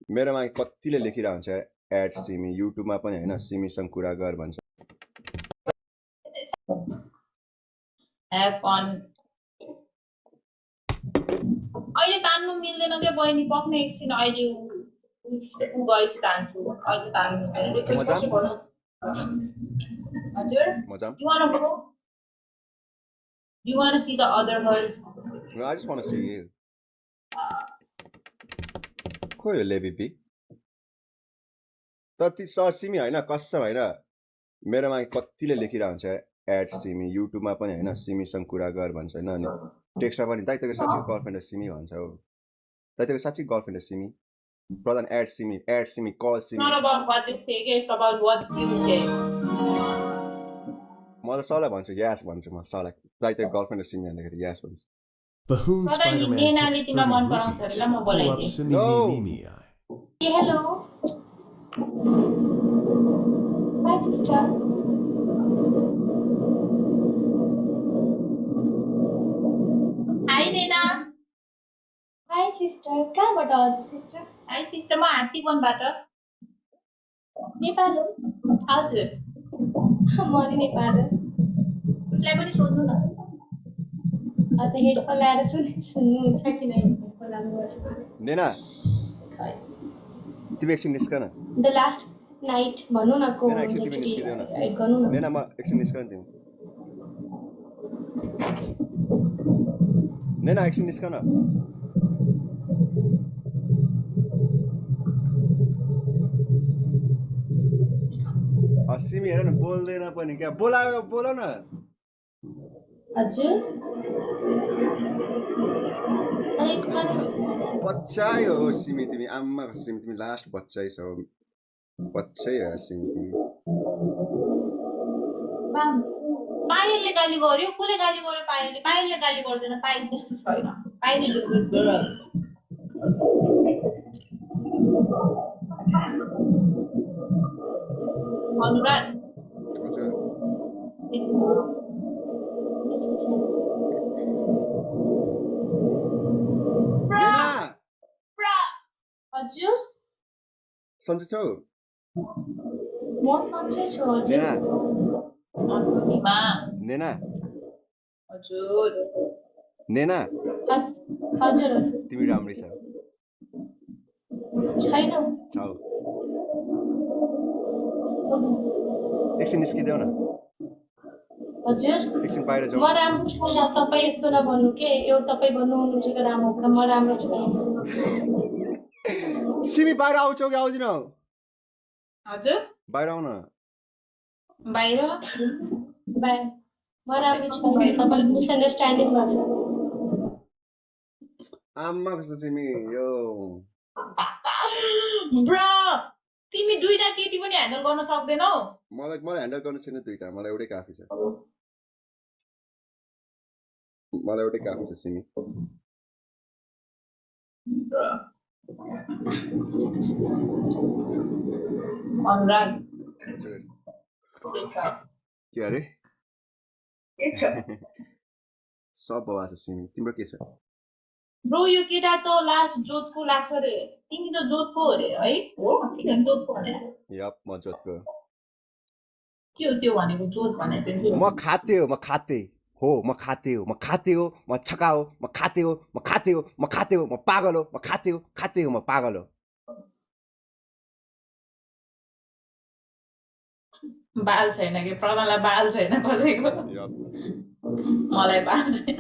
मेरोमा कतिले लेखिरहेको हुन्छ एड सिमी युट्युबमा पनि हैन सिमीसँग कुरा गर भन्छ Have fun. अहिले तान्नु मिल्दैन के बहिनी पक्ने एकछिन अहिले उ गएपछि तान्छु अहिले तान्नु मिल्दैन रिक्वेस्ट कसरी गर्नु हजुर मजाम You want to go? You want to see the other girls? No, I just want to see you. को यो लेबिपी त ती सर सिमी हैन कसम हैन मेरोमा कतिले लेखिरहेको हुन्छ एड सिमी युट्युबमा पनि हैन सिमीसँग कुरा गर भन्छ हैन अनि टेक्स्टमा पनि दाइ तपाईको साच्चै गर्लफ्रेन्ड सिमी भन्छ हो दाइ तपाईको साच्चै गर्लफ्रेन्ड सिमी प्रधान एड सिमी कल सिमी Not about what they say, it's about what you say. म त सरलाई भन्छु यस भन्छु म सरलाई दाइ तपाईको गर्लफ्रेन्ड सिमी भन्दाखेरि यस भन्छु Bahoon Brother, Spider-Man Indian takes reality ma 30 man parang rupees. sarila mo Pull boleh up ni. Simi No. Mimi. Hey, hello. Hi, sister. Hi, Nena. Hi sister, कहाँबाट हजुर sister? Hi, sister. म हात्तीवनबाट नेपाल हो? हजुर म नि नेपाल हो। उसलाई पनि सोध्नु न अन्त हेडफोन लगाएर सुन्नुहुन्छ कि नै हेडफोन लगाउनुपर्छ नेना खै तिमी एकछिन निस्क न द लास्ट नाइट भन्नु न को नेना एकछिन तिमी निस्किदेऊ न एड गर्नु न नेना म एकछिन निस्क न तिमी नेना एकछिन निस्क न सिमी हेर न बोल्दैन पनि क्या बोलायो बोल न हजुर अलिक बच्चाइ हो सिमी तिमी आम्मा सिमी तिमी लास्ट बच्चाइ छौ बच्चै हो सिमी तिमी पायलले गाली गर्यो कसले गाली गर्यो पायलले गाली गर्दैन पायल त्यस्तो छैन Payal is a good girl Anurag हजुर नेना हजुर सन्चै छौ म सन्चै छु हजुर नेना अनुनिमा नेना हजुर नेना हजुर हजुर तिमी राम्रै छौ छैनौ छौ एकछिन निस्किदेऊ न हजुर एकछिन बाहिर जाऊ म राम्रो छैन तपाईँ यस्तो नभन्नु के यो तपाईँ भन्नुहुन्छ कि राम्रो हो म राम्रो छैन सिमी बाहिर आउँछौ कि आउँदिनौ हजुर बाहिर आउन बाहिर बाई म राम्रो छैन तपाईँले मिसअन्डरस्ट्यान्डिङ भएको छ आम्मा कस्तो सिमी यो ब्रो तिमी दुईटा केटी पनि ह्यान्डल गर्न सक्दैनौ मलाई ह्यान्डल गर्नु छैन दुईटा मलाई एउटै काफी छ मलाई एउटै काफी छ सिमी अनुराग हजुर के छ के अरे के छ सब बाबा छ सिमी तिम्रो के छ ब्रो यो केटा त लास्ट जोतको लाग्छ रे तिमी त जोतको हो रे है हो किन जोतको भने यप म जोतको के हो त्यो भनेको जोत भने चाहिँ म खाते हो म खाते हो म खाते हो म खाते हो म छका हो म खाते हो म खाते हो म खाते हो म पागल हो म खाते हो म पागल हो बाल छैन कि प्रणालाई बाल छैन कसैको यप मलाई बाल छैन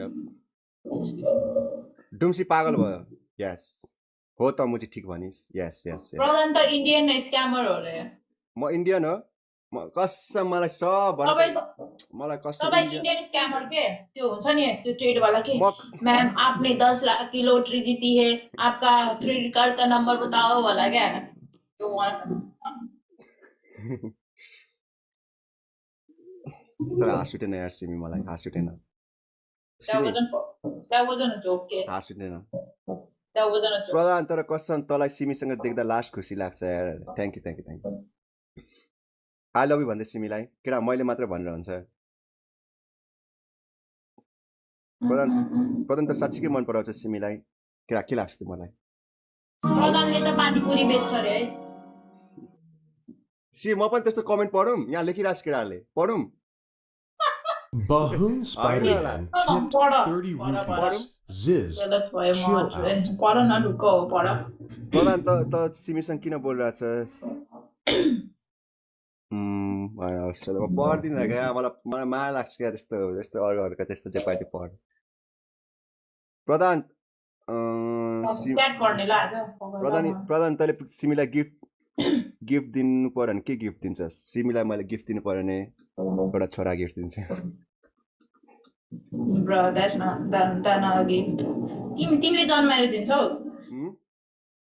यप डुम्सी पागल भयो यस हो त म चाहिँ ठिक भनिस् यस यस यस प्रधान त इन्डियन स्क्यामर हो रे म इन्डियन हो म कसम मलाई सब भन मलाई कसम तपाईँ इंडियन स्कैमर के त्यो हुन्छ नि त्यो ट्रेड वाला के मैम आपने 10 लाख की लॉटरी जीती है आपका क्रेडिट कार्ड का नंबर बताओ वाला क्या है त्यो तर हाँस उठेन यार सिमी मलाई हाँस उठेन that wasn't a joke के हाँस उठेन that wasn't a joke प्रधान तर कसम तँलाई सिमीसँग देख्दा लास्ट खुसी लाग्छ यार thank you I love you भन्दै सिमीलाई केटा मैले मात्र भनेर हुन्छ प्रधान त साँच्चीकै मन पराउँछ सिमीलाई केटा के लाग्छ मलाई प्रधानले त पानीपुरी बेच्छ अरे है म पनि त्यस्तो कमेन्ट पढौँ यहाँ लेखिरहेको केटाहरूले पढौँ Bahoon Spider-Man tipped 30 rupees. Ziz, jealous भयो chill म out. पढ न ढुक्क हो पढ प्रधान त सिमीसँग किन बोलिरहेछस् अस्ट्रेलिया म पढ्दिनँ क्या मलाई माया लाग्छ क्या त्यस्तो अरूहरूका त्यस्तो चेपाती पढ प्रधान क्याट पढ्ने ल आज प्रधान तैँले सिमीलाई गिफ्ट दिनु पर्यो भने के गिफ्ट दिन्छस् सिमीलाई मैले गिफ्ट दिनु पर्यो भने एउटा छोरा गिफ्ट दिन्छु Bro, that's not a gift. तिमीले जन्माएर दिन्छौ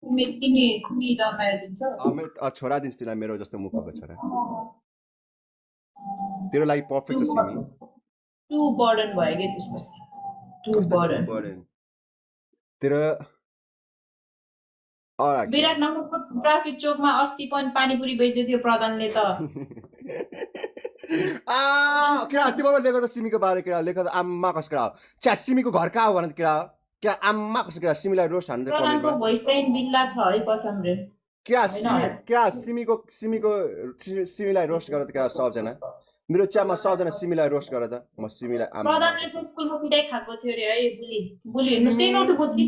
तिमी जन्माएर दिन्छौ छोरा दिन्छु तिमीलाई मेरो जस्तो मुख भएको छोरा तेरो लागि पर्फेक्ट छ सिमी टु बर्डन भयो के त्यसपछि टु बर्डन तेरो विराटनगरको ट्राफिक चोकमा अस्ति पनि पानीपुरी बेच्दै थियो प्रधानले त केटा तिमीले लेख त सिमीको बारे केटा लेख त आम्मा कसको केटा च्या सिमीको घर कहाँ हो भने केटा क्या आम्मा कसको केटा सिमीलाई रोस्ट हान्दै प्रधानको भोइस चाहिँ बिल्ला छ है कसम रे क्या सिमीलाई रोस्ट गरेर केटा सबजना मेरो च्यामा सबजना सिमीलाई रोस्ट गरेर त म सिमीलाई प्रधानले चाहिँ स्कुलमा पिटाइ खाएको थियो रे है बुली हेर्नु नोटु बुद्धि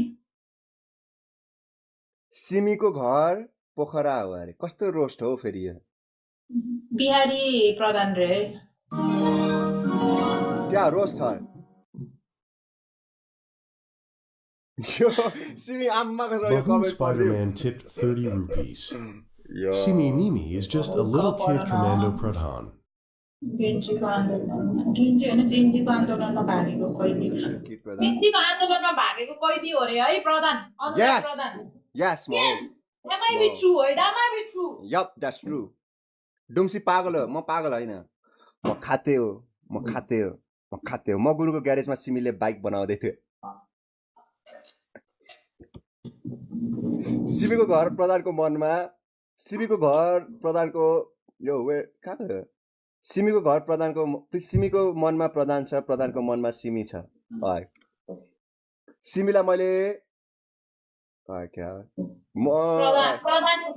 सिमीको घर पोखरा हो अरे कस्तो रोस्ट हो फेरि यो बिहारी प्रधान रे क्या रोस्ट छ यो सिमी आम्माको यो Bahoon comment Spider-Man tipped 30 rupees. Simi Mimi is just a little kid commando Pradhan. गेन्जीको आन्दोलनमा भागेको कैदी गेन्जीको आन्दोलनमा भागेको कैदी हो रे है प्रधान अनुराग प्रधान Yes, mom. Yes, that might be true. That might be true. Yup, that's true. डुम्सी पागल हो म पागल होइन म खाते हो म गुरुको ग्यारेजमा सिमीले बाइक बनाउँदै थियो सिमीको घर प्रधानको यो कहाँ हो सिमीको घर सिमीको मनमा प्रधान छ प्रधानको मनमा सिमी छ सिमीलाई मैले प्रधान त